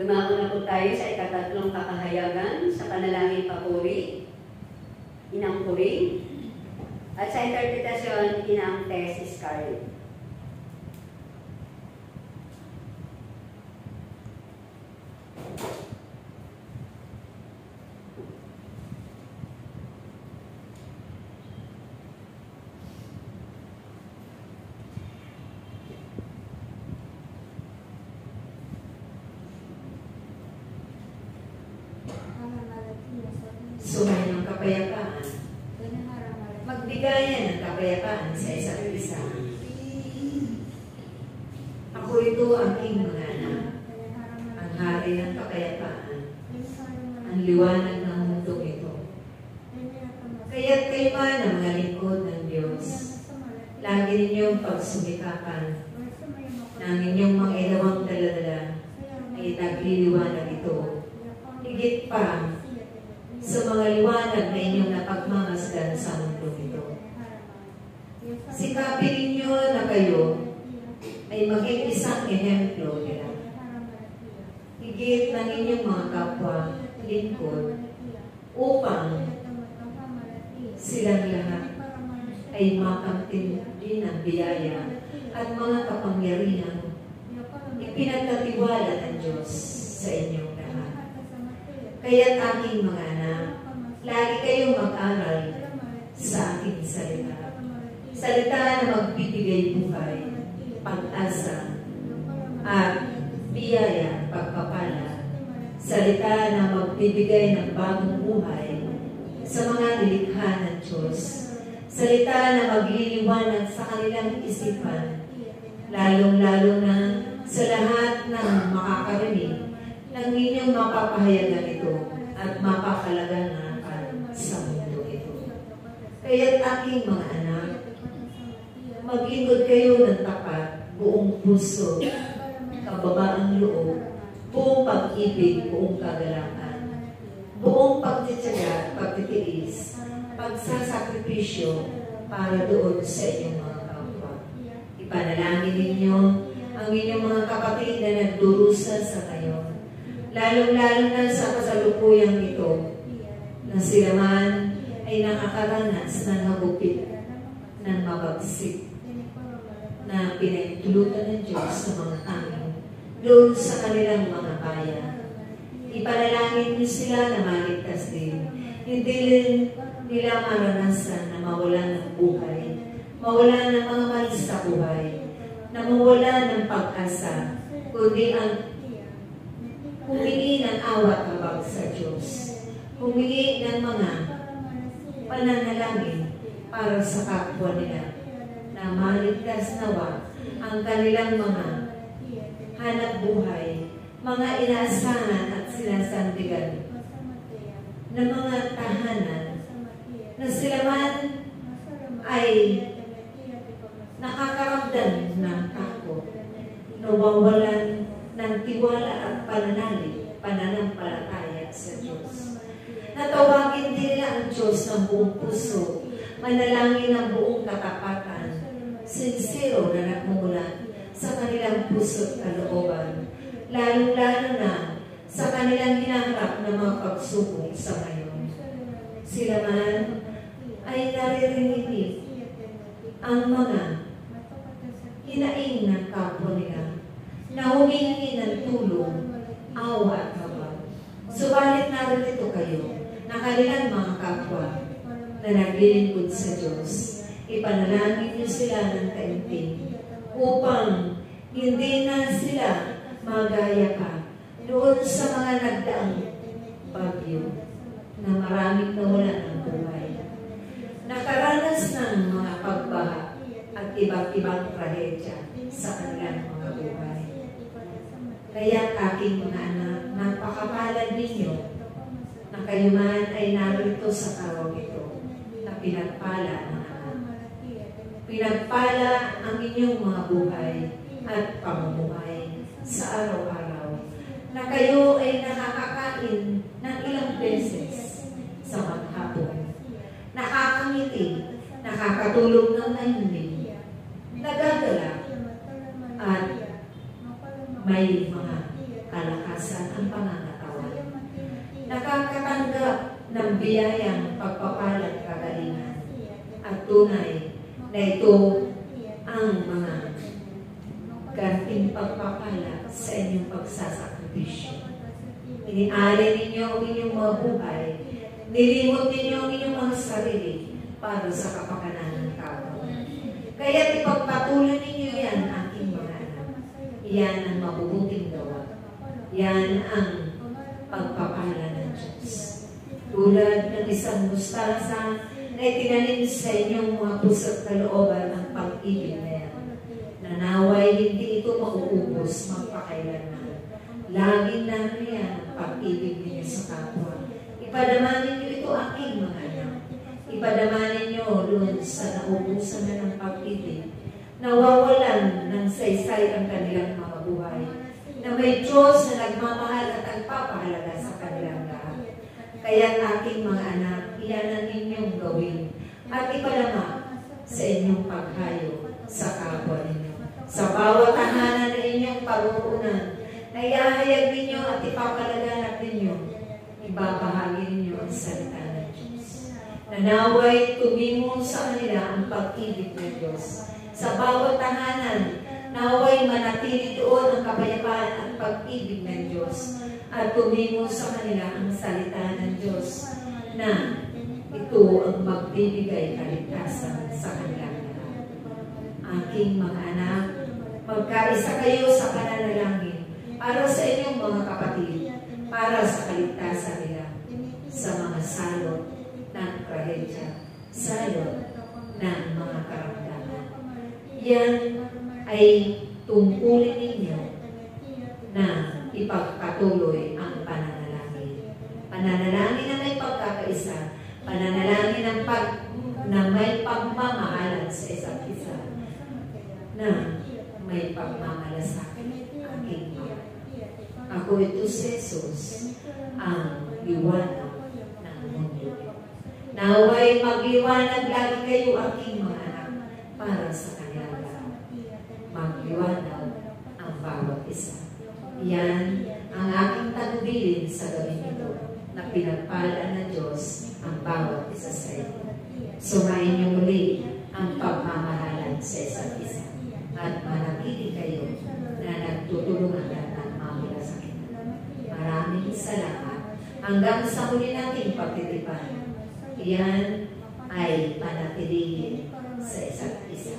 Dumako na po tayo sa ikatatlong kakahayagan sa panalangin papuri, inang puri, at sa interpretasyon, inang Tess Iscariot. Sumay ng kapayapaan. Magbigayan ng kapayapaan sa isa't isa. Ako ito ang aking mga anak, ang hari ng kapayapaan, ang liwanag ng mundong ito. Kaya't kayo man ang mga lingkod ng Diyos, lagi ninyong pagsumikapan ng inyong mga ilawang daladala ay nagliliwanag ito. Higit pa sa mga liwanag na inyong napagmamasdan sa mundo ito. Sikapin ninyo na kayo ay maging isang ehemplo nila. Higit ng inyong mga kapwa lingkod upang silang lahat ay makamtin din ang biyaya at mga kapangyarihan ipinagkatiwala ng Diyos sa inyong lahat. Kaya't aking mga anak, lagi kayong mag-aral sa aking salita. Salita na magbibigay buhay, pag-asa, at biyaya, pagpapala. Salita na magbibigay ng bagong buhay sa mga nilikha ng Diyos. Salita na magliliwanag sa kanilang isipan, lalong-lalo na sa lahat ng makakarinig ng inyong mapapahayagan ito at mapapalaganakan sa mundo ito. Kaya't aking mga anak, maglingkod kayo ng tapat, buong puso, kababaang loob, buong pag-ibig, buong kagalakan, buong pagtitiyaga, pagtitiis, pagsasakripisyo para doon sa inyong mga kapwa. Ipanalangin ninyo ang inyong mga kapatid na nagdurusa sa ngayon, lalong-lalo na sa kasalukuyang ito, na sila man ay nakakaranas ng hagupit ng mabagsik na pinagtulutan ng Diyos sa mga tanging doon sa kanilang mga bayan. Ipanalangin niyo sila na maligtas din. Hindi nila maranasan na mawalan ng buhay, mawalan ng mga malis sa buhay, na mawalan ng pag-asa, kundi ang humingi ng awat habang sa Diyos. Humingi ng mga pananalangin para sa kapwa nila na maligtas nawa ang kanilang mga hanap buhay, mga inaasahan at sinasandigan na mga tahanan na sila man ay nakakaramdam ng takot, nawawalan ng tiwala at pananampalataya sa Diyos. Natawagin din nila ang Diyos ng buong puso, manalangin ng buong katapatan, sincero na nagmumula sa kanilang puso at kalooban, lalong-lalo na sa kanilang hinaharap na mga pagsubok sa ngayon. Sila man ay naririnig ang mga hinaing ng kapwa nila na humingi ng tulong, awa at habag. Subalit narito kayo na kanilang mga kapwa na naglilingkod sa Diyos. Ipanalangin niyo sila ng taimtim upang hindi na sila magaya pa doon sa mga nagdaang bagyo na maraming nawalan ng buhay. Nakaranas ng mga pagbaha at iba't ibang trahedya sa kanilang mga buhay. Kaya aking mga anak, napakapalad ninyo na kayo man ay narito sa araw ito na pinagpala ng anak. Pinagpala ang inyong mga buhay at pamumuhay sa araw-araw na kayo ay nakakakain ng ilang beses sa maghapon. Nakakangiti, nakakatulog ng mahimbing, nagagala, at may mga kalakas nararanasan ang pangangatawan. Nakakatanggap ng biyayang pagpapalat kagalingan. At tunay na ito ang mga ganting pagpapala sa inyong pagsasakripisyo. Inialay ninyo ang inyong mga buhay, nilimot ninyo ang inyong mga sarili para sa kapakanan ng tao. Kaya ipagpatuloy ninyo yan, aking mga anak. Yan ang mabubuting gawa. Yan ang pagpapala ng Diyos. Tulad ng isang mustasa na itinanim sa inyong mga puso't kalooban ng pag-ibig na yan. Nanaway hindi ito mauubos magpakailanman. Laging nariyan ang pag-ibig ninyo sa kapwa. Ipadamanin niyo ito, aking mga anak. Ipadamanin niyo doon sa naubusan na ng pag-ibig. Nawawalan ng saysay ang kanilang mga buhay. Na may Diyos na nagmamahal at nagpapahalaga sa kanilang lahat. Kaya aking mga anak, iyan ang inyong gawin at ipadama sa inyong paghayo sa kapwa ninyo. Sa bawat tahanan na inyong paruunan, na iahayag ninyo at ipapalaganap ninyo, ibabahagi ninyo ang salita ng Diyos. Nanaway tumimo sa kanila ang pag-ibig ng Diyos. Sa bawat tahanan, naway manatili doon ang kapayapaan at pag-ibig ng Diyos at tumimo sa kanila ang salita ng Diyos na ito ang magbibigay kaligtasan sa kanilang lahat. Aking mga anak, magkaisa kayo sa pananalangin para sa inyong mga kapatid, para sa kaligtasan nila sa mga salot ng trahedya, salot ng mga karamdaman. Yan ay tungkulin ninyo na ipagpatuloy ang pananalangin. Pananalangin na may pagkakaisa, pananalangin na may pagmamahalan sa isa't isa, na may pagmamalasakit aking mga. Ako ito si Jesus, ang liwanag ng mundo. Naway magliwanag lagi kayo, aking mga anak, para sa kanilang lahat. Magliwanag ang bawat isa. Yan ang aking tagubilin sa gabing ito, na pinagpala ng Diyos ang bawat isa sa inyo. Sumayin niyo muli ang pagmamahalan sa isa't isa. At manatili kayo na nagtutulungan ng mamalasakit. Maraming salamat. Hanggang sa muli nating pagtitipan, iyan ay panatilihin sa isa't isa.